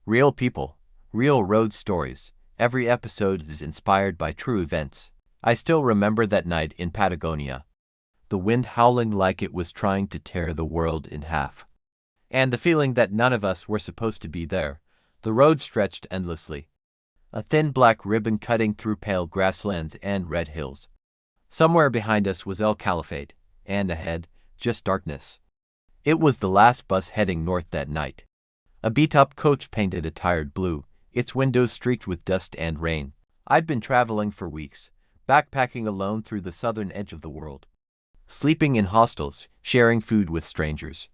Real people, real road stories. Every episode is inspired by true events. I still remember that night in Patagonia. The wind howling like it was trying to tear the world in half. And the feeling that none of us were supposed to be there. The road stretched endlessly. A thin black ribbon cutting through pale grasslands and red hills. Somewhere behind us was El Caliphate, and ahead, just darkness. It was the last bus heading north that night. A beat-up coach painted a tired blue, its windows streaked with dust and rain. I'd been traveling for weeks, backpacking alone through the southern edge of the world. Sleeping in hostels, sharing food with strangers.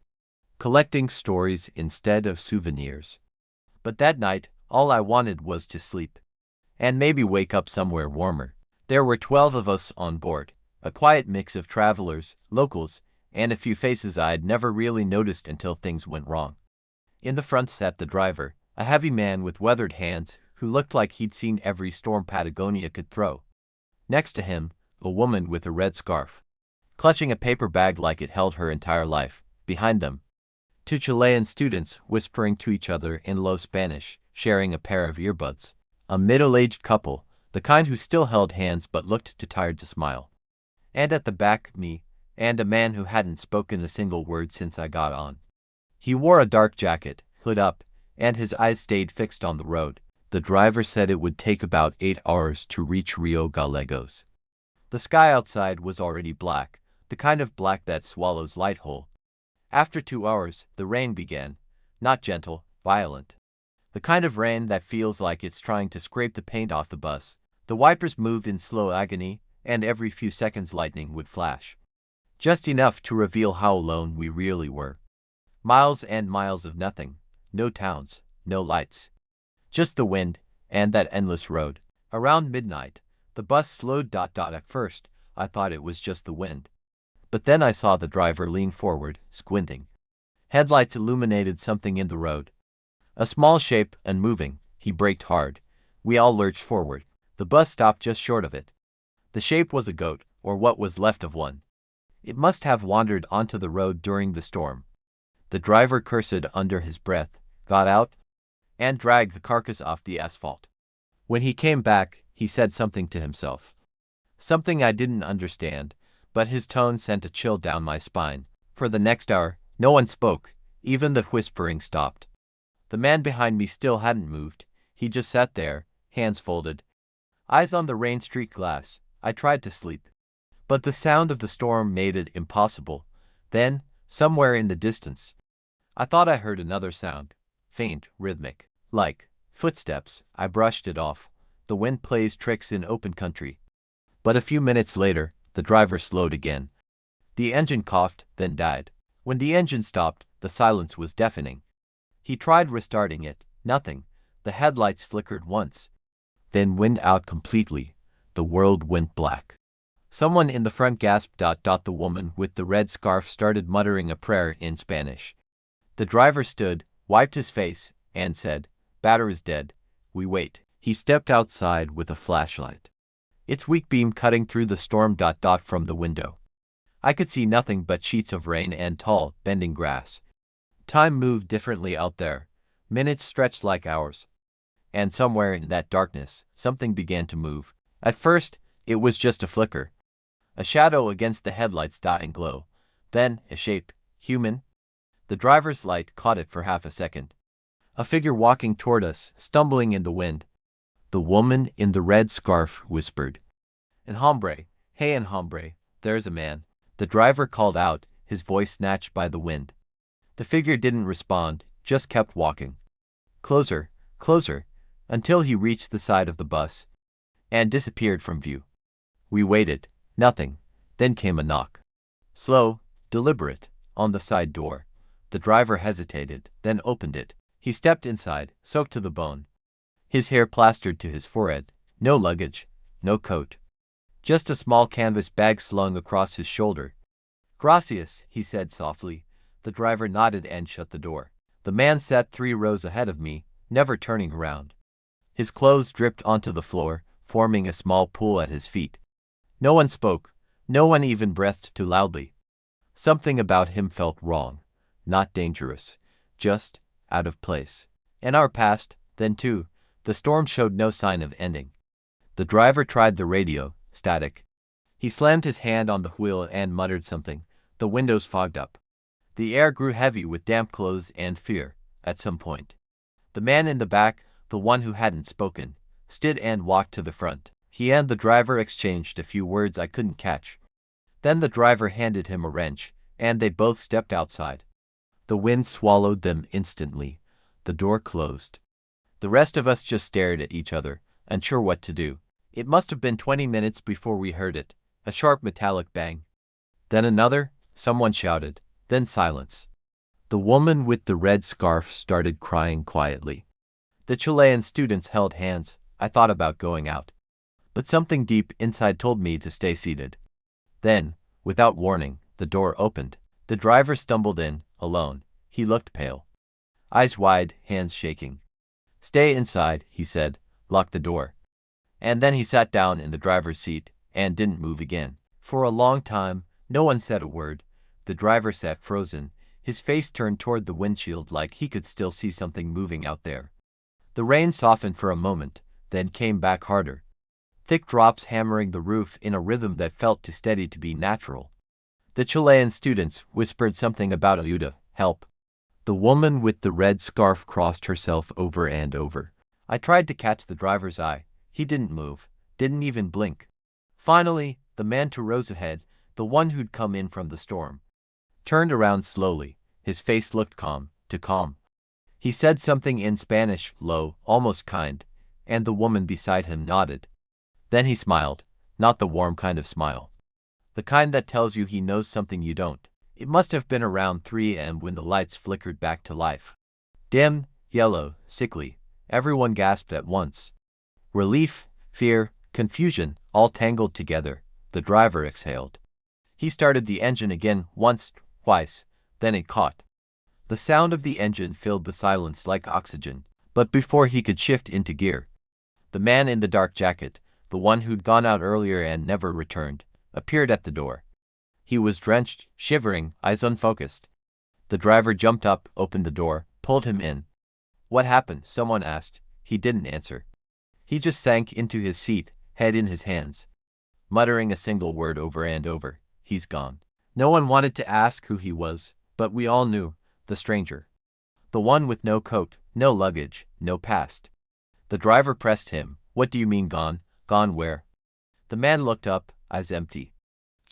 Collecting stories instead of souvenirs. But that night, all I wanted was to sleep. And maybe wake up somewhere warmer. There were 12 of us on board, a quiet mix of travelers, locals, and a few faces I'd never really noticed until things went wrong. In the front sat the driver, a heavy man with weathered hands who looked like he'd seen every storm Patagonia could throw. Next to him, a woman with a red scarf, clutching a paper bag like it held her entire life. Behind them, two Chilean students whispering to each other in low Spanish, sharing a pair of earbuds. A middle-aged couple, the kind who still held hands but looked too tired to smile. And at the back, me, and a man who hadn't spoken a single word since I got on. He wore a dark jacket, hood up, and his eyes stayed fixed on the road. The driver said it would take about 8 hours to reach Rio Gallegos. The sky outside was already black, the kind of black that swallows light whole. After 2 hours, the rain began, not gentle, violent. The kind of rain that feels like it's trying to scrape the paint off the bus. The wipers moved in slow agony, and every few seconds lightning would flash. Just enough to reveal how alone we really were. Miles and miles of nothing, no towns, no lights. Just the wind, and that endless road. Around midnight, the bus slowed. At first, I thought it was just the wind. But then I saw the driver lean forward, squinting. Headlights illuminated something in the road. A small shape, unmoving. He braked hard. We all lurched forward. The bus stopped just short of it. The shape was a goat, or what was left of one. It must have wandered onto the road during the storm. The driver cursed under his breath, got out, and dragged the carcass off the asphalt. When he came back, he said something to himself. Something I didn't understand, but his tone sent a chill down my spine. For the next hour, no one spoke, even the whispering stopped. The man behind me still hadn't moved. He just sat there, hands folded, eyes on the rain-streaked glass. I tried to sleep, but the sound of the storm made it impossible. Then, somewhere in the distance, I thought I heard another sound, faint, rhythmic, like footsteps. I brushed it off. The wind plays tricks in open country. But a few minutes later, the driver slowed again. The engine coughed, then died. When the engine stopped, the silence was deafening. He tried restarting it. Nothing. The headlights flickered once, then went out completely. The world went black. Someone in the front gasped. The woman with the red scarf started muttering a prayer in Spanish. The driver stood, wiped his face, and said, "Batter is dead. We wait." He stepped outside with a flashlight, its weak beam cutting through the storm. From the window, I could see nothing but sheets of rain and tall, bending grass. Time moved differently out there. Minutes stretched like hours. And somewhere in that darkness, something began to move. At first, it was just a flicker. A shadow against the headlights' dying glow. Then, a shape, human. The driver's light caught it for half a second. A figure walking toward us, stumbling in the wind. The woman in the red scarf whispered, "En hombre, hey en hombre, there's a man." The driver called out, his voice snatched by the wind. The figure didn't respond, just kept walking. Closer, closer, until he reached the side of the bus and disappeared from view. We waited. Nothing. Then came a knock. Slow, deliberate, on the side door. The driver hesitated, then opened it. He stepped inside, soaked to the bone. His hair plastered to his forehead. No luggage, no coat. Just a small canvas bag slung across his shoulder. "Gracias," he said softly. The driver nodded and shut the door. The man sat 3 rows ahead of me, never turning around. His clothes dripped onto the floor, forming a small pool at his feet. No one spoke. No one even breathed too loudly. Something about him felt wrong. Not dangerous. Just out of place. An hour passed, then two. The storm showed no sign of ending. The driver tried the radio, static. He slammed his hand on the wheel and muttered something. The windows fogged up. The air grew heavy with damp clothes and fear. At some point, the man in the back, the one who hadn't spoken, stood and walked to the front. He and the driver exchanged a few words I couldn't catch. Then the driver handed him a wrench, and they both stepped outside. The wind swallowed them instantly. The door closed. The rest of us just stared at each other, unsure what to do. It must have been 20 minutes before we heard it, a sharp metallic bang. Then another, someone shouted, then silence. The woman with the red scarf started crying quietly. The Chilean students held hands. I thought about going out, but something deep inside told me to stay seated. Then, without warning, the door opened. The driver stumbled in, alone. He looked pale. Eyes wide, hands shaking. "Stay inside," he said. "Lock the door." And then he sat down in the driver's seat and didn't move again. For a long time, no one said a word. The driver sat frozen, his face turned toward the windshield like he could still see something moving out there. The rain softened for a moment, then came back harder. Thick drops hammering the roof in a rhythm that felt too steady to be natural. The Chilean students whispered something about ayuda, help. The woman with the red scarf crossed herself over and over. I tried to catch the driver's eye. He didn't move, didn't even blink. Finally, the man who rose ahead, the one who'd come in from the storm, turned around slowly. His face looked calm, too calm. He said something in Spanish, low, almost kind, and the woman beside him nodded. Then he smiled, not the warm kind of smile. The kind that tells you he knows something you don't. It must have been around 3 a.m. when the lights flickered back to life. Dim, yellow, sickly. Everyone gasped at once. Relief, fear, confusion, all tangled together. The driver exhaled. He started the engine again, once, twice, then it caught. The sound of the engine filled the silence like oxygen. But before he could shift into gear, the man in the dark jacket, the one who'd gone out earlier and never returned, appeared at the door. He was drenched, shivering, eyes unfocused. The driver jumped up, opened the door, pulled him in. "What happened?" someone asked. He didn't answer. He just sank into his seat, head in his hands, muttering a single word over and over. "He's gone." No one wanted to ask who he was, but we all knew. The stranger. The one with no coat, no luggage, no past. The driver pressed him. "What do you mean gone? Gone where?" The man looked up, eyes empty.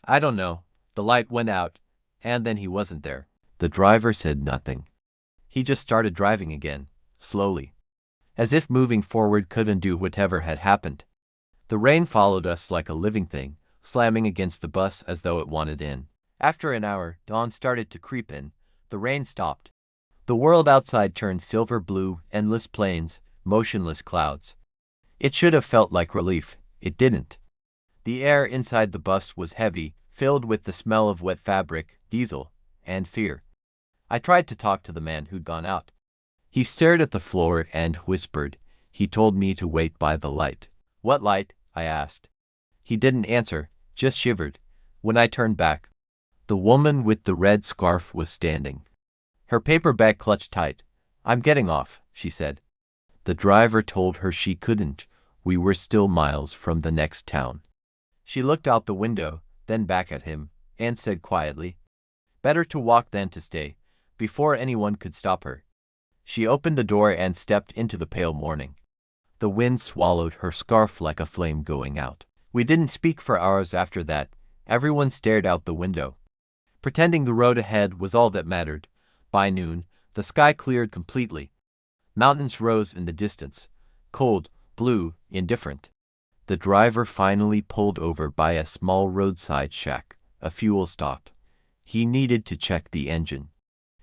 "I don't know. The light went out, and then he wasn't there." The driver said nothing. He just started driving again, slowly, as if moving forward could undo whatever had happened. The rain followed us like a living thing, slamming against the bus as though it wanted in. After an hour, dawn started to creep in. The rain stopped. The world outside turned silver blue, endless plains, motionless clouds. It should have felt like relief. It didn't. The air inside the bus was heavy, filled with the smell of wet fabric, diesel, and fear. I tried to talk to the man who'd gone out. He stared at the floor and whispered. He told me to wait by the light. "What light?" I asked. He didn't answer, just shivered. When I turned back, the woman with the red scarf was standing. Her paper bag clutched tight. "I'm getting off," she said. The driver told her she couldn't. We were still miles from the next town. She looked out the window, then back at him, and said quietly, "Better to walk than to stay," before anyone could stop her. She opened the door and stepped into the pale morning. The wind swallowed her scarf like a flame going out. We didn't speak for hours after that. Everyone stared out the window, pretending the road ahead was all that mattered. By noon, the sky cleared completely. Mountains rose in the distance, cold, blue, indifferent. The driver finally pulled over by a small roadside shack, a fuel stop. He needed to check the engine.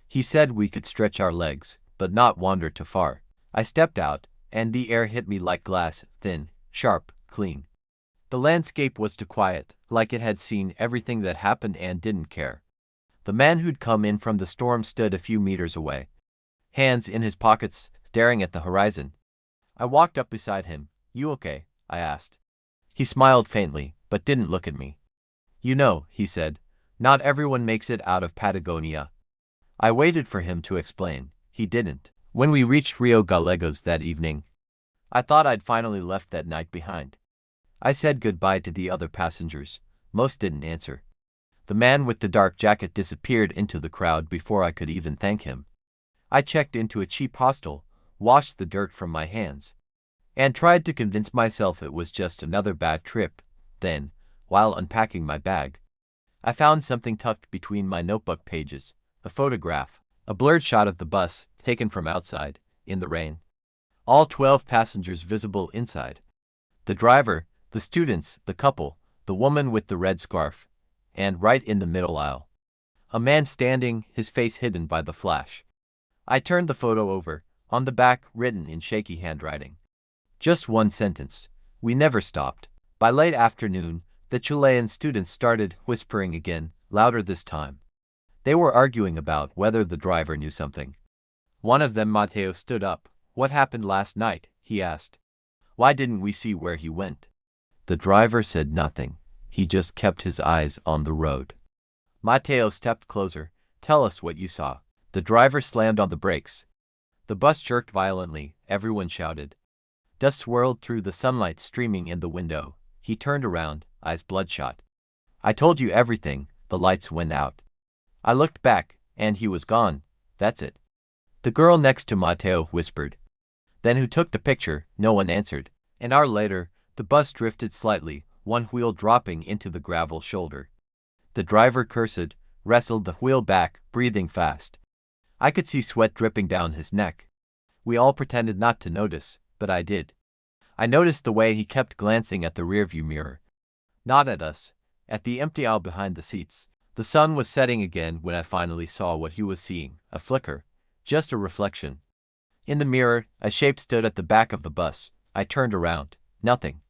He said we could stretch our legs, but not wander too far. I stepped out, and the air hit me like glass, thin, sharp, clean. The landscape was too quiet, like it had seen everything that happened and didn't care. The man who'd come in from the storm stood a few meters away, hands in his pockets, staring at the horizon. I walked up beside him. "You okay?" I asked. He smiled faintly, but didn't look at me. "You know," he said, "not everyone makes it out of Patagonia." I waited for him to explain. He didn't. When we reached Rio Gallegos that evening, I thought I'd finally left that night behind. I said goodbye to the other passengers. Most didn't answer. The man with the dark jacket disappeared into the crowd before I could even thank him. I checked into a cheap hostel, washed the dirt from my hands, and tried to convince myself it was just another bad trip. Then, while unpacking my bag, I found something tucked between my notebook pages, a photograph, a blurred shot of the bus, taken from outside, in the rain. All 12 passengers visible inside. The driver, the students, the couple, the woman with the red scarf, and right in the middle aisle, a man standing, his face hidden by the flash. I turned the photo over, on the back, written in shaky handwriting. Just one sentence: we never stopped. By late afternoon, the Chilean students started whispering again, louder this time. They were arguing about whether the driver knew something. One of them, Mateo, stood up. "What happened last night?" he asked. "Why didn't we see where he went?" The driver said nothing. He just kept his eyes on the road. Mateo stepped closer. "Tell us what you saw." The driver slammed on the brakes. The bus jerked violently. Everyone shouted. Dust swirled through the sunlight streaming in the window. He turned around, eyes bloodshot. "I told you everything." The lights went out. I looked back, and he was gone. "That's it." The girl next to Mateo whispered. "Then who took the picture?" No one answered. An hour later, the bus drifted slightly, one wheel dropping into the gravel shoulder. The driver cursed, wrestled the wheel back, breathing fast. I could see sweat dripping down his neck. We all pretended not to notice, but I did. I noticed the way he kept glancing at the rearview mirror. Not at us, at the empty aisle behind the seats. The sun was setting again when I finally saw what he was seeing, a flicker, just a reflection. In the mirror, a shape stood at the back of the bus. I turned around. Nothing.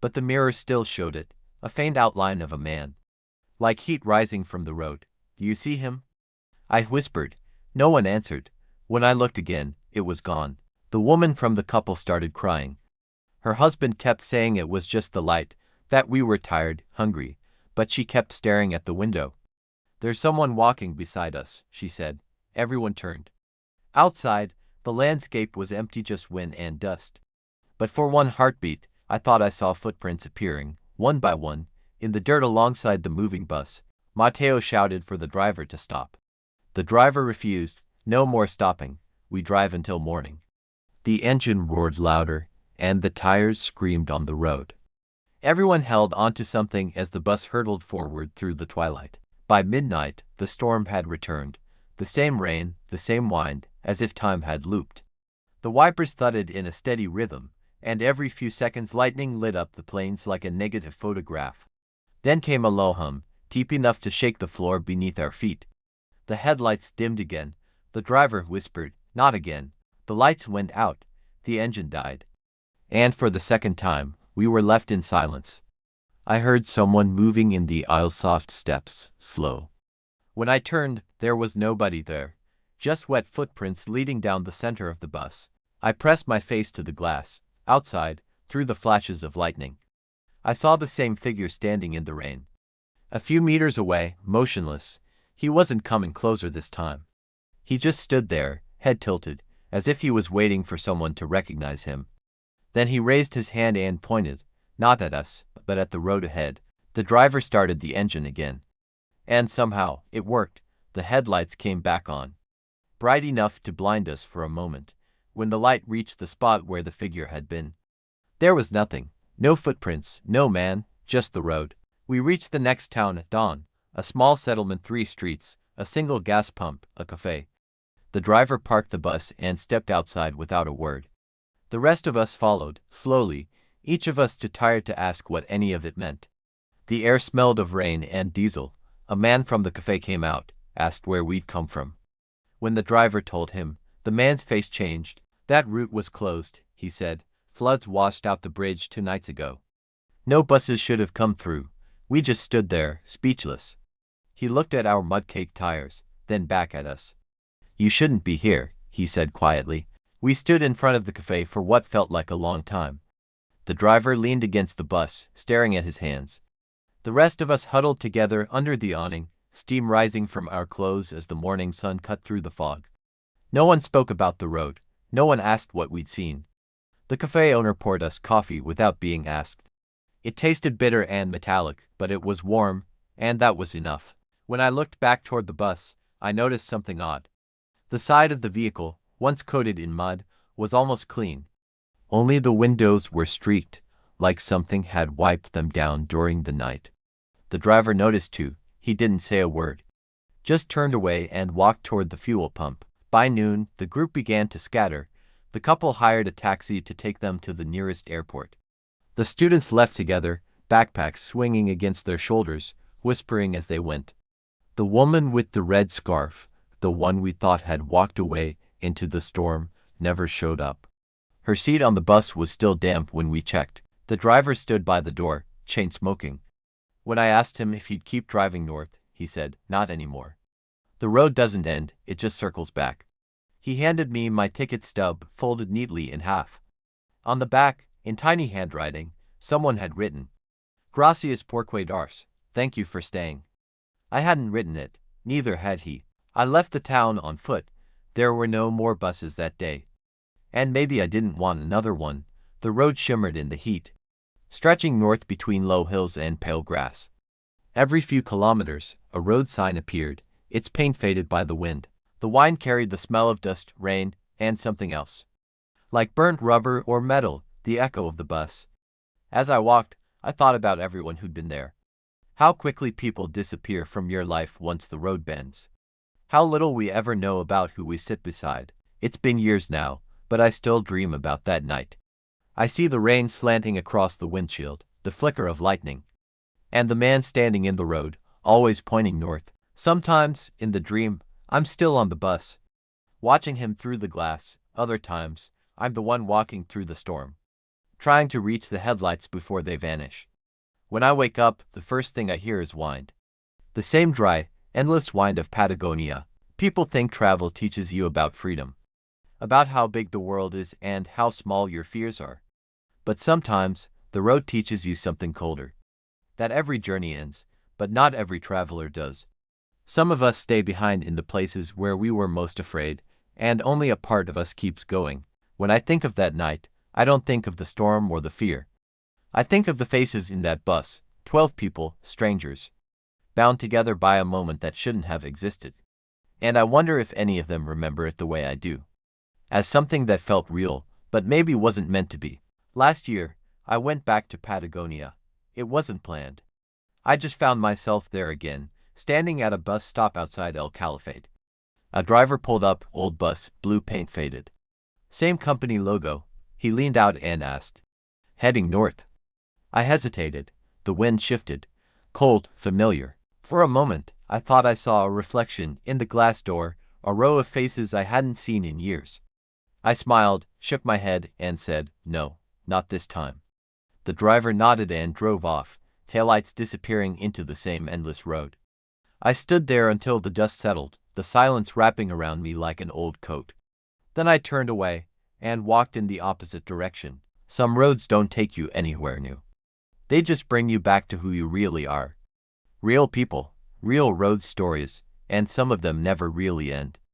But the mirror still showed it, a faint outline of a man, like heat rising from the road. "Do you see him?" I whispered. No one answered. When I looked again, it was gone. The woman from the couple started crying. Her husband kept saying it was just the light, that we were tired, hungry, but she kept staring at the window. "There's someone walking beside us," she said. Everyone turned. Outside, the landscape was empty, just wind and dust. But for one heartbeat, I thought I saw footprints appearing, one by one, in the dirt alongside the moving bus. Mateo shouted for the driver to stop. The driver refused. "No more stopping. We drive until morning." The engine roared louder, and the tires screamed on the road. Everyone held onto something as the bus hurtled forward through the twilight. By midnight, the storm had returned. The same rain, the same wind, as if time had looped. The wipers thudded in a steady rhythm, and every few seconds lightning lit up the plains like a negative photograph. Then came a low hum, deep enough to shake the floor beneath our feet. The headlights dimmed again. The driver whispered, "Not again." The lights went out. The engine died. And for the second time, we were left in silence. I heard someone moving in the aisle, soft steps, slow. When I turned, there was nobody there, just wet footprints leading down the center of the bus. I pressed my face to the glass. Outside, through the flashes of lightning, I saw the same figure standing in the rain. A few meters away, motionless. He wasn't coming closer this time. He just stood there, head tilted, as if he was waiting for someone to recognize him. Then he raised his hand and pointed, not at us, but at the road ahead. The driver started the engine again. And somehow, it worked. The headlights came back on, bright enough to blind us for a moment. When the light reached the spot where the figure had been, there was nothing. No footprints, no man, just the road. We reached the next town at dawn, a small settlement, 3 streets, a single gas pump, a cafe. The driver parked the bus and stepped outside without a word. The rest of us followed, slowly, each of us too tired to ask what any of it meant. The air smelled of rain and diesel. A man from the cafe came out, asked where we'd come from. When the driver told him, the man's face changed. "That route was closed," he said. "Floods washed out the bridge 2 nights ago. No buses should have come through. We just stood there, speechless." He looked at our mud-caked tires, then back at us. "You shouldn't be here," he said quietly. We stood in front of the cafe for what felt like a long time. The driver leaned against the bus, staring at his hands. The rest of us huddled together under the awning, steam rising from our clothes as the morning sun cut through the fog. No one spoke about the road. No one asked what we'd seen. The cafe owner poured us coffee without being asked. It tasted bitter and metallic, but it was warm, and that was enough. When I looked back toward the bus, I noticed something odd. The side of the vehicle, once coated in mud, was almost clean. Only the windows were streaked, like something had wiped them down during the night. The driver noticed too. He didn't say a word. Just turned away and walked toward the fuel pump. By noon, the group began to scatter. The couple hired a taxi to take them to the nearest airport. The students left together, backpacks swinging against their shoulders, whispering as they went. The woman with the red scarf, the one we thought had walked away into the storm, never showed up. Her seat on the bus was still damp when we checked. The driver stood by the door, chain smoking. When I asked him if he'd keep driving north, he said, "Not anymore. The road doesn't end, it just circles back." He handed me my ticket stub, folded neatly in half. On the back, in tiny handwriting, someone had written, "Gracias por quedarse, thank you for staying." I hadn't written it, neither had he. I left the town on foot. There were no more buses that day. And maybe I didn't want another one. The road shimmered in the heat, stretching north between low hills and pale grass. Every few kilometers, a road sign appeared, its paint faded by the wind. The wine carried the smell of dust, rain, and something else. Like burnt rubber or metal, the echo of the bus. As I walked, I thought about everyone who'd been there. How quickly people disappear from your life once the road bends. How little we ever know about who we sit beside. It's been years now, but I still dream about that night. I see the rain slanting across the windshield, the flicker of lightning. And the man standing in the road, always pointing north. Sometimes, in the dream, I'm still on the bus, watching him through the glass. Other times, I'm the one walking through the storm, trying to reach the headlights before they vanish. When I wake up, the first thing I hear is wind. The same dry, endless wind of Patagonia. People think travel teaches you about freedom, about how big the world is and how small your fears are. But sometimes, the road teaches you something colder. That every journey ends, but not every traveler does. Some of us stay behind in the places where we were most afraid, and only a part of us keeps going. When I think of that night, I don't think of the storm or the fear. I think of the faces in that bus, 12 people, strangers, bound together by a moment that shouldn't have existed. And I wonder if any of them remember it the way I do. As something that felt real, but maybe wasn't meant to be. Last year, I went back to Patagonia. It wasn't planned. I just found myself there again, standing at a bus stop outside El Caliphate. A driver pulled up, old bus, blue paint faded. Same company logo. He leaned out and asked, "Heading north?" I hesitated. The wind shifted. Cold, familiar. For a moment, I thought I saw a reflection in the glass door, a row of faces I hadn't seen in years. I smiled, shook my head, and said, "No, not this time." The driver nodded and drove off, taillights disappearing into the same endless road. I stood there until the dust settled, the silence wrapping around me like an old coat. Then I turned away and walked in the opposite direction. Some roads don't take you anywhere new. They just bring you back to who you really are. Real people, real road stories, and some of them never really end.